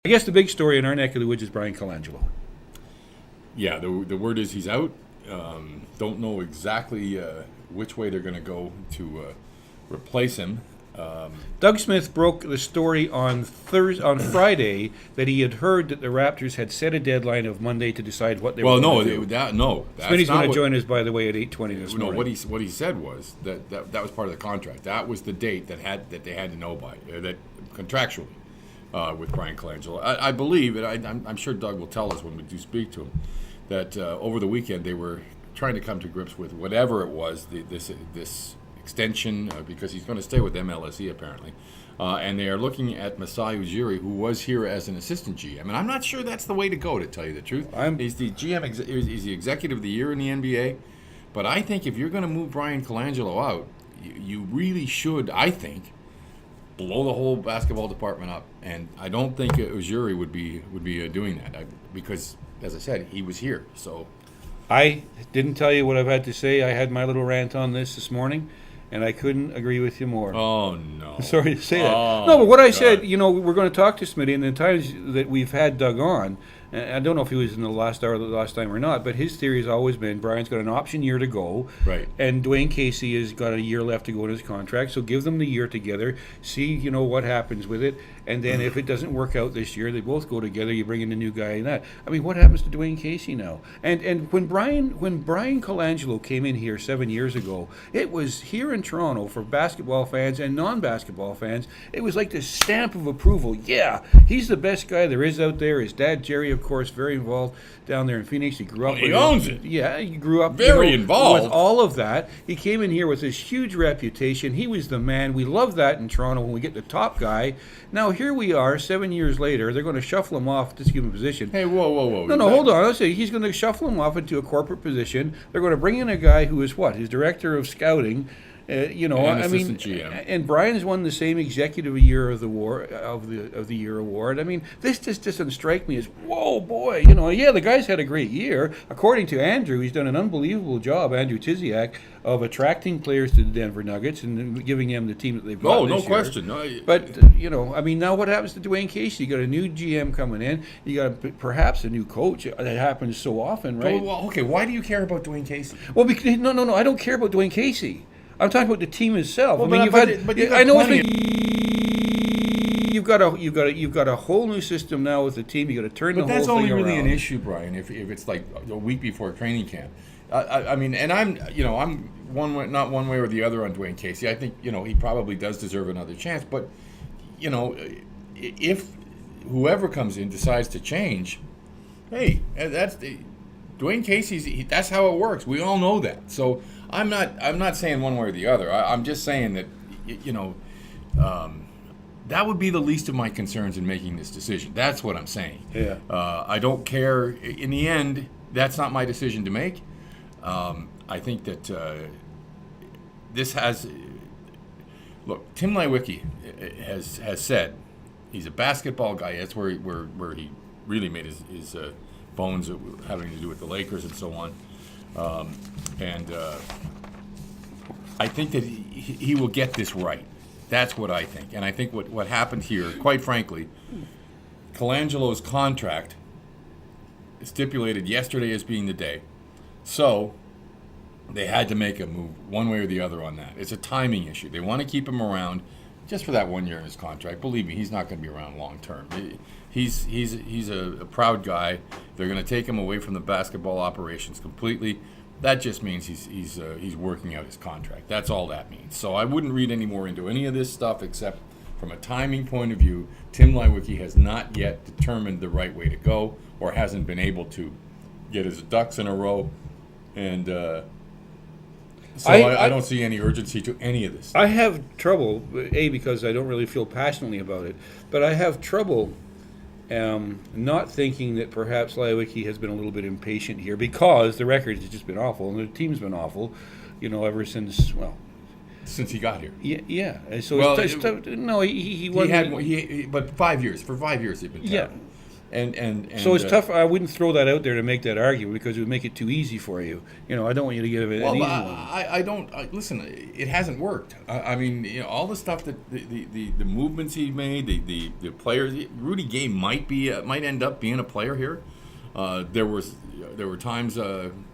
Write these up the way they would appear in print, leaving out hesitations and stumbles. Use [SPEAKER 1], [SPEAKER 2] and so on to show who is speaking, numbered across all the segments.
[SPEAKER 1] I guess the big story in our neck of the woods is Brian Colangelo.
[SPEAKER 2] Yeah, the word is he's out. Don't know exactly which way they're going to go to replace him.
[SPEAKER 1] Doug Smith broke the story on Friday that he had heard that the Raptors had set a deadline of Monday to decide what they were going to do.
[SPEAKER 2] That's
[SPEAKER 1] Smitty's
[SPEAKER 2] not
[SPEAKER 1] going to join us, by the way, at 8:20 this morning.
[SPEAKER 2] No, what he said was that was part of the contract. That was the date that they had to know by that contractually with Brian Colangelo. I believe, and I'm sure Doug will tell us when we do speak to him, that over the weekend they were trying to come to grips with whatever it was, this extension, because he's going to stay with MLSE apparently. And they are looking at Masai Ujiri, who was here as an assistant GM. And I'm not sure that's the way to go, to tell you the truth. He's the GM, he's the executive of the year in the NBA. But I think if you're going to move Brian Colangelo out, you really should, I think, blow the whole basketball department up. And I don't think Ujiri would be doing that because, as I said, he was here. So
[SPEAKER 1] I didn't tell you what I've had to say. I had my little rant on this morning, and I couldn't agree with you more.
[SPEAKER 2] Oh, no.
[SPEAKER 1] I'm sorry to say that.
[SPEAKER 2] Oh,
[SPEAKER 1] no, but what I
[SPEAKER 2] God.
[SPEAKER 1] said, we're going to talk to Smitty, and the times that we've had Doug on, and I don't know if he was in the last hour the last time or not, but his theory has always been Brian's got an option year to go.
[SPEAKER 2] Right.
[SPEAKER 1] And Dwayne Casey has got a year left to go in his contract, so give them the year together, see, what happens with it, and then if it doesn't work out this year, they both go together, you bring in a new guy and that. I mean, what happens to Dwayne Casey now? And when Brian Colangelo came in here 7 years ago, it was here in Toronto for basketball fans and non-basketball fans, it was like this stamp of approval. Yeah, he's the best guy there is out there. His dad, Jerry, of course, very involved down there in Phoenix. He grew up
[SPEAKER 2] He owns it.
[SPEAKER 1] Yeah, he grew up
[SPEAKER 2] Very involved.
[SPEAKER 1] with all of that. He came in here with this huge reputation. He was the man. We love that in Toronto when we get the top guy. Now here we are, 7 years later. They're going to shuffle him off to give him a position.
[SPEAKER 2] Hey, whoa.
[SPEAKER 1] No, hold on. I'll say he's going to shuffle him off into a corporate position. They're going to bring in a guy who is what? His director of scouting.
[SPEAKER 2] And assistant GM.
[SPEAKER 1] And Brian's won the same executive year of the year award. I mean, this just doesn't strike me as whoa, boy. Yeah, the guy's had a great year. According to Andrew, he's done an unbelievable job, Andrew Tiziak, of attracting players to the Denver Nuggets and giving them the team that they've got.
[SPEAKER 2] Oh, no
[SPEAKER 1] this
[SPEAKER 2] question.
[SPEAKER 1] year. But now what happens to Dwayne Casey? You got a new GM coming in. You got perhaps a new coach. That happens so often, right?
[SPEAKER 2] Well, okay. Why do you care about Dwayne Casey?
[SPEAKER 1] Well, because, no. I don't care about Dwayne Casey. I'm talking about the team itself.
[SPEAKER 2] Well,
[SPEAKER 1] I mean, you've got a whole new system now with the team. You got to turn the whole thing around.
[SPEAKER 2] But that's only really an issue, Brian. If it's like a week before training camp, I mean, and I'm one way, not one way or the other on Dwayne Casey. I think he probably does deserve another chance. But if whoever comes in decides to change, hey, that's Dwayne Casey's. That's how it works. We all know that. So I'm not saying one way or the other. I'm just saying that that would be the least of my concerns in making this decision. That's what I'm saying.
[SPEAKER 1] Yeah.
[SPEAKER 2] I don't care. In the end, that's not my decision to make. I think that this has. Look, Tim Leiweke has said he's a basketball guy. That's where he really made his bones having to do with the Lakers and so on. I think that he will get this right. That's what I think. And I think what happened here, quite frankly, Colangelo's contract stipulated yesterday as being the day. So they had to make a move one way or the other on that. It's a timing issue. They want to keep him around just for that 1 year in his contract. Believe me, he's not going to be around long term. He's a proud guy. They're going to take him away from the basketball operations completely. That just means he's working out his contract. That's all that means. So I wouldn't read any more into any of this stuff except from a timing point of view. Tim Leiweke has not yet determined the right way to go, or hasn't been able to get his ducks in a row, and so I don't see any urgency to any of this.
[SPEAKER 1] I have trouble, because I don't really feel passionately about it, but I have trouble not thinking that perhaps Leiweke has been a little bit impatient here, because the record has just been awful and the team's been awful, ever since
[SPEAKER 2] he got here.
[SPEAKER 1] Yeah. So he won.
[SPEAKER 2] But 5 years. For 5 years they've been terrible. And
[SPEAKER 1] So it's tough. I wouldn't throw that out there to make that argument because it would make it too easy for you. I don't want you to give it an
[SPEAKER 2] Well,
[SPEAKER 1] easy one.
[SPEAKER 2] I don't listen. It hasn't worked. I mean, all the stuff that the movements he made, the players. Rudy Gay might end up being a player here. There were times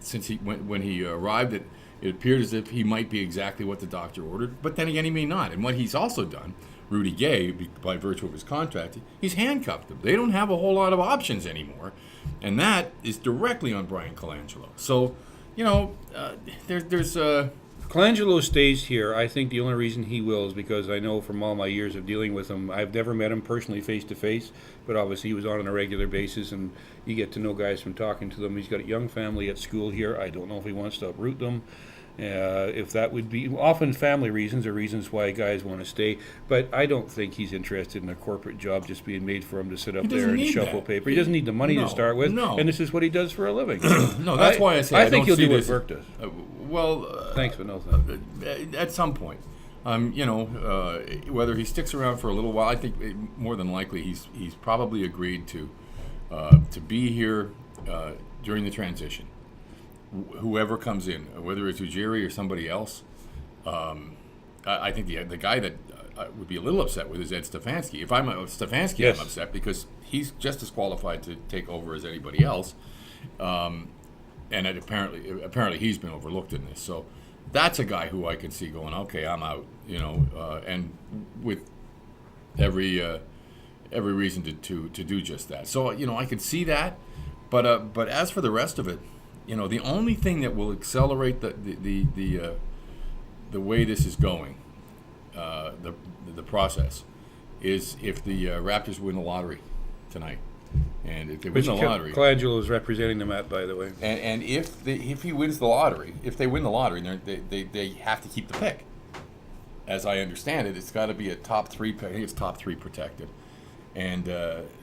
[SPEAKER 2] since when he arrived that it appeared as if he might be exactly what the doctor ordered. But then again, he may not. And what he's also done, Rudy Gay, by virtue of his contract, he's handcuffed them. They don't have a whole lot of options anymore, and that is directly on Brian Colangelo. So, there's
[SPEAKER 1] Colangelo stays here. I think the only reason he will is because I know from all my years of dealing with him, I've never met him personally face to face, but obviously he was on a regular basis, and you get to know guys from talking to them. He's got a young family at school here. I don't know if he wants to uproot them. If that would be often family reasons or reasons why guys want to stay, but I don't think he's interested in a corporate job just being made for him to sit up there and shuffle paper. He doesn't need the money to start with, and this is what he does for a living.
[SPEAKER 2] No, that's why I say I
[SPEAKER 1] think
[SPEAKER 2] don't
[SPEAKER 1] he'll do
[SPEAKER 2] see
[SPEAKER 1] what
[SPEAKER 2] this.
[SPEAKER 1] Burke does. Thanks, but no thanks.
[SPEAKER 2] At some point, whether he sticks around for a little while, I think more than likely he's probably agreed to be here during the transition. Whoever comes in, whether it's Ujiri or somebody else, I think the guy that I would be a little upset with is Ed Stefanski. If I'm Stefanski,
[SPEAKER 1] yes.
[SPEAKER 2] I'm upset because he's just as qualified to take over as anybody else, and apparently he's been overlooked in this. So that's a guy who I can see going, okay, I'm out, and with every reason to do just that. So I can see that, but as for the rest of it. The only thing that will accelerate the way this is going, the process, is if the Raptors win the lottery tonight, and if they win the lottery,
[SPEAKER 1] Colangelo is representing them by the way.
[SPEAKER 2] And if he wins the lottery, if they win the lottery, they have to keep the pick. As I understand it, it's got to be a top 3 pick. I think it's top 3 protected, and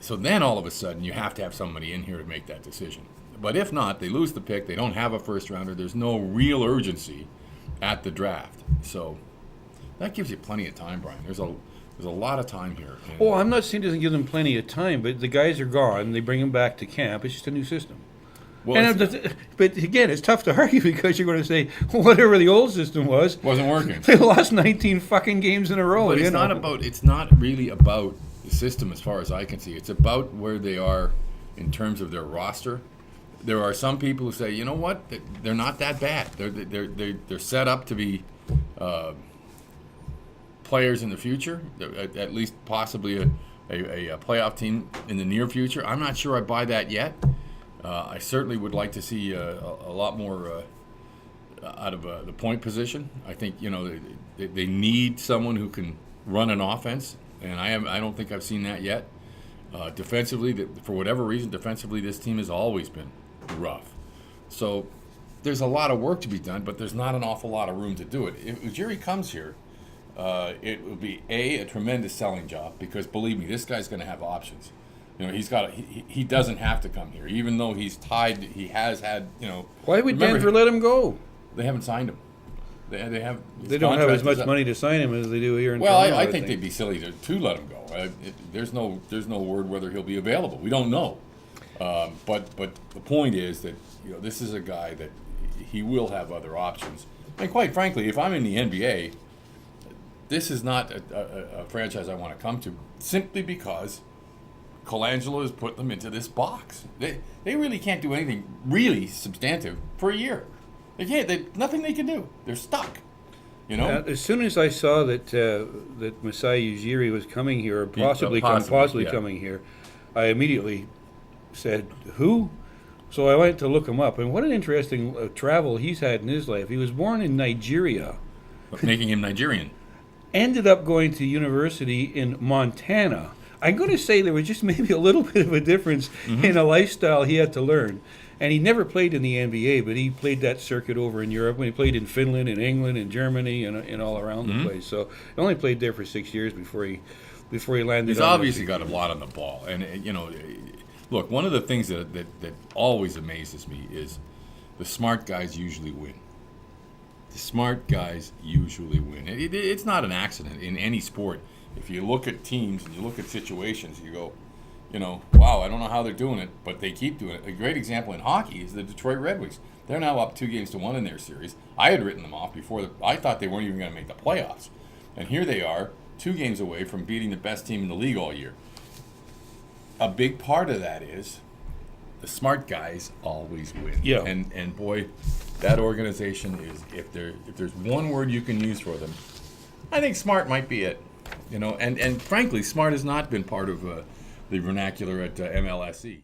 [SPEAKER 2] so then all of a sudden you have to have somebody in here to make that decision. But if not, they lose the pick. They don't have a first rounder. There's no real urgency at the draft. So that gives you plenty of time, Brian. There's a lot of time here.
[SPEAKER 1] Oh, I'm not saying it doesn't give them plenty of time, but the guys are gone. They bring them back to camp. It's just a new system. Well, but again, it's tough to argue because you're going to say whatever the old system
[SPEAKER 2] wasn't working.
[SPEAKER 1] They lost 19 fucking games in a row.
[SPEAKER 2] But it's not really about the system as far as I can see. It's about where they are in terms of their roster. There are some people who say, you know what, they're not that bad. They're set up to be players in the future, at least possibly a playoff team in the near future. I'm not sure I buy that yet. I certainly would like to see a lot more out of the point position. I think they need someone who can run an offense, and I don't think I've seen that yet. Defensively, for whatever reason, this team has always been rough. So there's a lot of work to be done, but there's not an awful lot of room to do it. If Ujiri comes here, it will be a tremendous selling job because believe me, this guy's going to have options. He doesn't have to come here, even though he's tied. He has had.
[SPEAKER 1] Why would Denver let him go?
[SPEAKER 2] They haven't signed him. They
[SPEAKER 1] don't have as much money to sign him as they do here in
[SPEAKER 2] Toronto.
[SPEAKER 1] Well,
[SPEAKER 2] I think they'd be silly to let him go. There's no word whether he'll be available. We don't know. But the point is that this is a guy that he will have other options. And quite frankly, if I'm in the NBA, this is not a franchise I want to come to simply because Colangelo has put them into this box. They really can't do anything really substantive for a year. They can't. Nothing they can do. They're stuck.
[SPEAKER 1] As soon as I saw that Masai Ujiri was coming here, or possibly coming here, I immediately said, "Who?" So I went to look him up, and what an interesting travel he's had in his life. He was born in Nigeria,
[SPEAKER 2] making him Nigerian.
[SPEAKER 1] Ended up going to university in Montana. I'm going to say there was just maybe a little bit of a difference in a lifestyle he had to learn. And he never played in the NBA, but he played that circuit over in Europe. When he played in Finland, in England, in Germany, and all around the place. So he only played there for 6 years before he landed.
[SPEAKER 2] He's obviously got a lot on the ball, and look. One of the things that always amazes me is the smart guys usually win. The smart guys usually win. It's not an accident in any sport. If you look at teams and you look at situations, you go, you know, wow, I don't know how they're doing it, but they keep doing it. A great example in hockey is the Detroit Red Wings. They're now up 2-1 in their series. I had written them off before. I thought they weren't even going to make the playoffs. And here they are, 2 games away from beating the best team in the league all year. A big part of that is the smart guys always win.
[SPEAKER 1] Yeah.
[SPEAKER 2] And boy, that organization is, if there's one word you can use for them, I think smart might be it. You know, and frankly, smart has not been part of the vernacular at MLSE.